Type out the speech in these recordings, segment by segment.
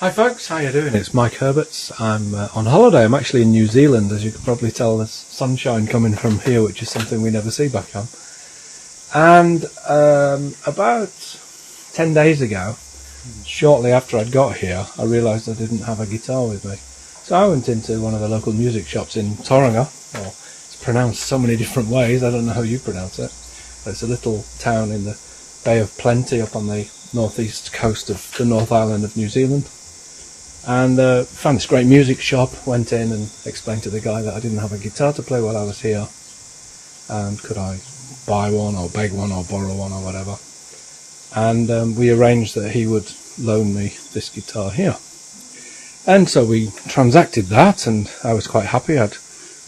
Hi folks, how you doing? It's Mike Herberts. I'm on holiday. I'm actually in New Zealand. As you can probably tell, there's sunshine coming from here, which is something we never see back home. And about 10 days ago, shortly after I'd got here, I realised I didn't have a guitar with me. So I went into one of the local music shops in Tauranga. Well, it's pronounced so many different ways, I don't know how you pronounce it. But it's a little town in the Bay of Plenty up on the northeast coast of the North Island of New Zealand. And found this great music shop, went in and explained to the guy that I didn't have a guitar to play while I was here, and could I buy one or beg one or borrow one or whatever. And we arranged that he would loan me this guitar here. And so we transacted that, and I was quite happy. I'd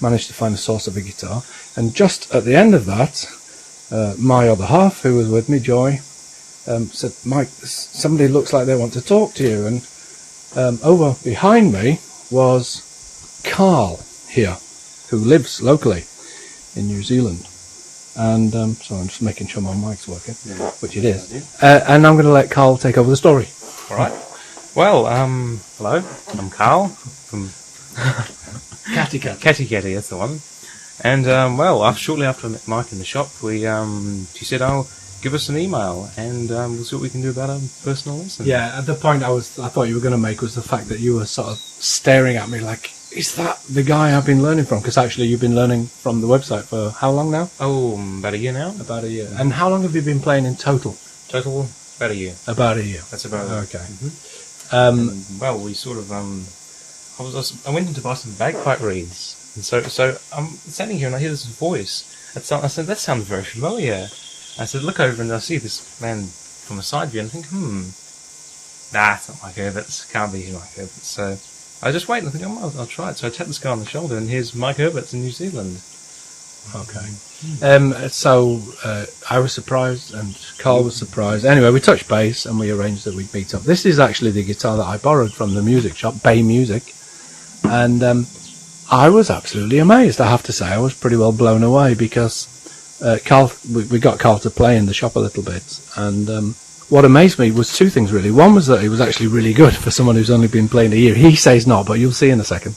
managed to find a source of a guitar. And just at the end of that, my other half, who was with me, Joy, said, "Mike, somebody looks like they want to talk to you." And over behind me was Carl here, who lives locally in New Zealand. And so I'm just making sure my mic's working, which it is. And I'm going to let Carl take over the story. All right. Well, hello. I'm Carl from Catty, that's the one. And shortly after I met Mike in the shop, she said, "Oh, give us an email, and we'll see what we can do about a personal lesson." Yeah, at the point I thought you were going to make was the fact that you were sort of staring at me like, is that the guy I've been learning from? Because actually you've been learning from the website for how long now? Oh, about a year now. About a year. And how long have you been playing in total? Total, about a year. About a year. That's about it. Okay. Mm-hmm. We sort of, I went in to buy some bagpipe reeds, and so I'm standing here and I hear this voice. I said, "That sounds very familiar." I said, "Look over," and I see this man from a side view, and I think, nah, it's not Mike Herberts. Can't be Mike Herberts. So I just wait and I think, I'll try it. So I tap this guy on the shoulder, and here's Mike Herberts in New Zealand. Okay. I was surprised, and Carl was surprised. Anyway, we touched base, and we arranged that we'd meet up. This is actually the guitar that I borrowed from the music shop, Bay Music, and I was absolutely amazed, I have to say. I was pretty well blown away, because Carl, we got Carl to play in the shop a little bit, and what amazed me was two things really. One was that he was actually really good for someone who's only been playing a year. He says not, but you'll see in a second.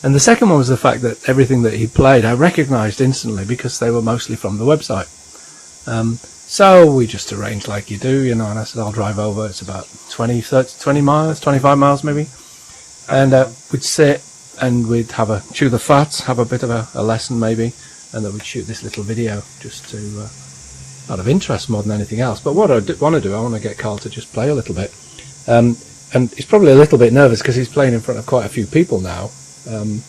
And the second one was the fact that everything that he played I recognised instantly, because they were mostly from the website. So we just arranged like you do, and I said, "I'll drive over." It's about 20 miles, 25 miles maybe. And we'd sit and we'd chew the fat, have a bit of a lesson maybe, and then we'd shoot this little video just to, out of interest more than anything else. But what I want to get Carl to just play a little bit. And he's probably a little bit nervous because he's playing in front of quite a few people now. And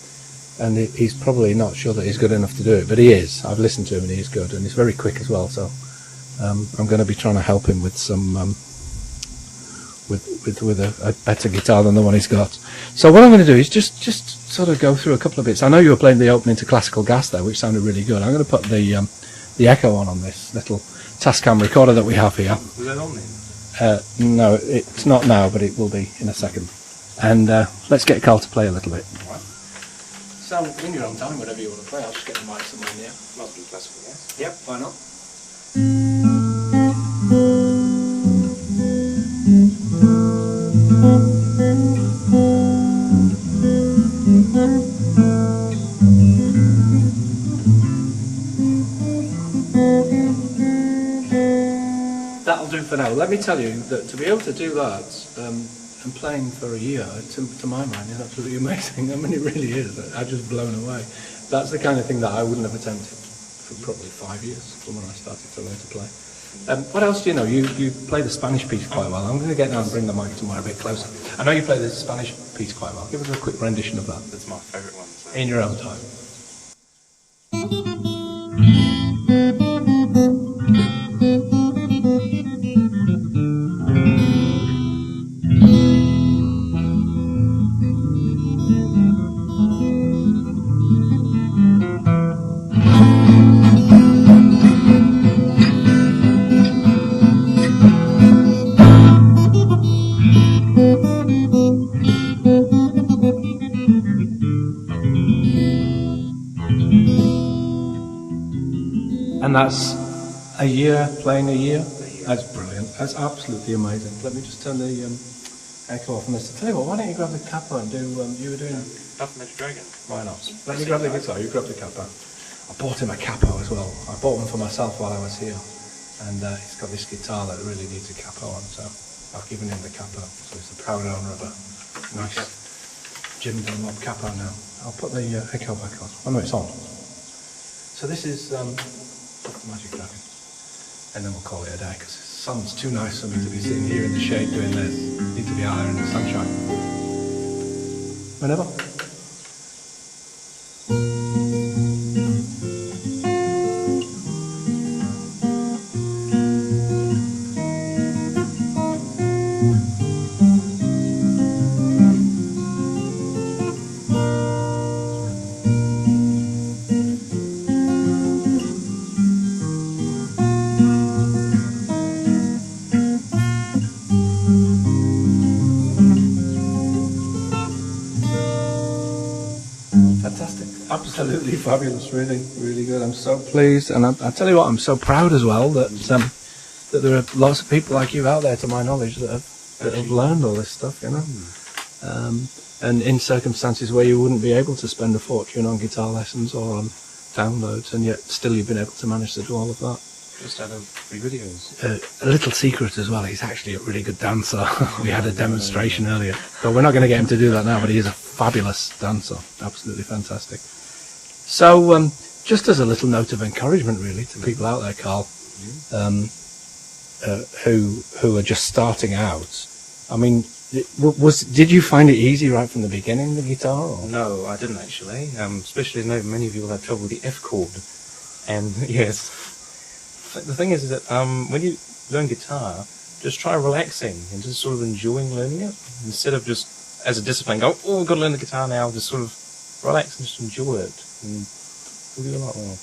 he's probably not sure that he's good enough to do it, but he is. I've listened to him and he is good, and he's very quick as well. So I'm going to be trying to help him with some with a better guitar than the one he's got. So what I'm going to do is just sort of go through a couple of bits. I know you were playing the opening to Classical Gas there, which sounded really good. I'm going to put the echo on this little Tascam recorder that we have here. Is that on then? No, it's not now, but it will be in a second. And let's get Carl to play a little bit. So, in your own time, whatever you want to play, I'll just get the mic somewhere near. Must be classical, yes? Yep, why not? That'll do for now. Let me tell you that to be able to do that, and playing for a year, to my mind, is absolutely amazing. I mean, it really is. I'm just blown away. That's the kind of thing that I wouldn't have attempted for probably 5 years from when I started to learn to play. What else do you know? You play the Spanish piece quite well. I'm going to get down and bring the mic somewhere a bit closer. I know you play the Spanish piece quite well. Give us a quick rendition of that. That's my favourite one. So. In your own time. And that's a year, playing a year? That's brilliant. That's absolutely amazing. Let me just turn the echo off on this. Tell you what, why don't you grab the kappa and do, you were doing... Puff Magic Dragon. Why not? Let me grab the guitar, you grab the kappa. I bought him a capo as well. I bought one for myself while I was here. And he's got this guitar that really needs a capo on, so I've given him the capo. So he's the proud owner of a nice Jim Dunlop capo now. I'll put the echo back on. Oh no, it's on. So this is Puff Magic Dragon. And then we'll call it a day, because the sun's too nice for me to be sitting here in the shade doing this. I need to be out there in the sunshine. Whenever. Fantastic. Absolutely fabulous. Really, really good. I'm so pleased. And I tell you what, I'm so proud as well that that there are lots of people like you out there, to my knowledge, that have learned all this stuff, you know. And in circumstances where you wouldn't be able to spend a fortune on guitar lessons or on downloads, and yet still you've been able to manage to do all of that. Just out of free videos. A little secret as well, he's actually a really good dancer. We had a demonstration earlier. But we're not going to get him to do that now, but he is a fabulous dancer. Absolutely fantastic. So, just as a little note of encouragement, really, to people out there, Carl, who are just starting out, I mean, did you find it easy right from the beginning, the guitar? Or? No, I didn't actually. Especially now many of you will have trouble with the F chord. And yes, the thing is that when you learn guitar, just try relaxing and just sort of enjoying learning it instead of just as a discipline go, oh, I've got to learn the guitar now. Just sort of relax and just enjoy it, and you'll do a lot more.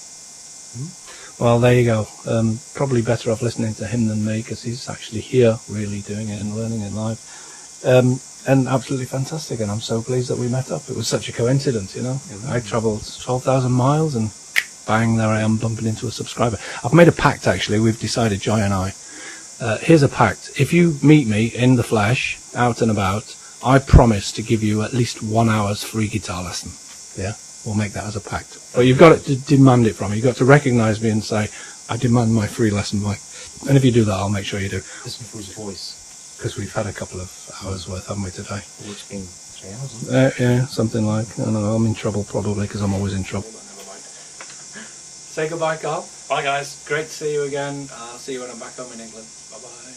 Well, there you go. Probably better off listening to him than me, because he's actually here really doing it and learning it live. And absolutely fantastic, and I'm so pleased that we met up. It was such a coincidence, you know. I travelled 12,000 miles and bang, there I am bumping into a subscriber. I've made a pact, actually. We've decided, Joy and I. Here's a pact. If you meet me in the flesh, out and about, I promise to give you at least 1 hour's free guitar lesson. Yeah? We'll make that as a pact. But you've got to demand it from me. You've got to recognise me and say, I demand my free lesson, Mike. And if you do that, I'll make sure you do. Listen for his voice. Because we've had a couple of hours worth, haven't we, today? Well, it's been 3 hours, hasn't it? Yeah, something like. I don't know, I'm in trouble probably, because I'm always in trouble. Say goodbye, Carl. Bye, guys. Great to see you again. I'll see you when I'm back home in England. Bye-bye.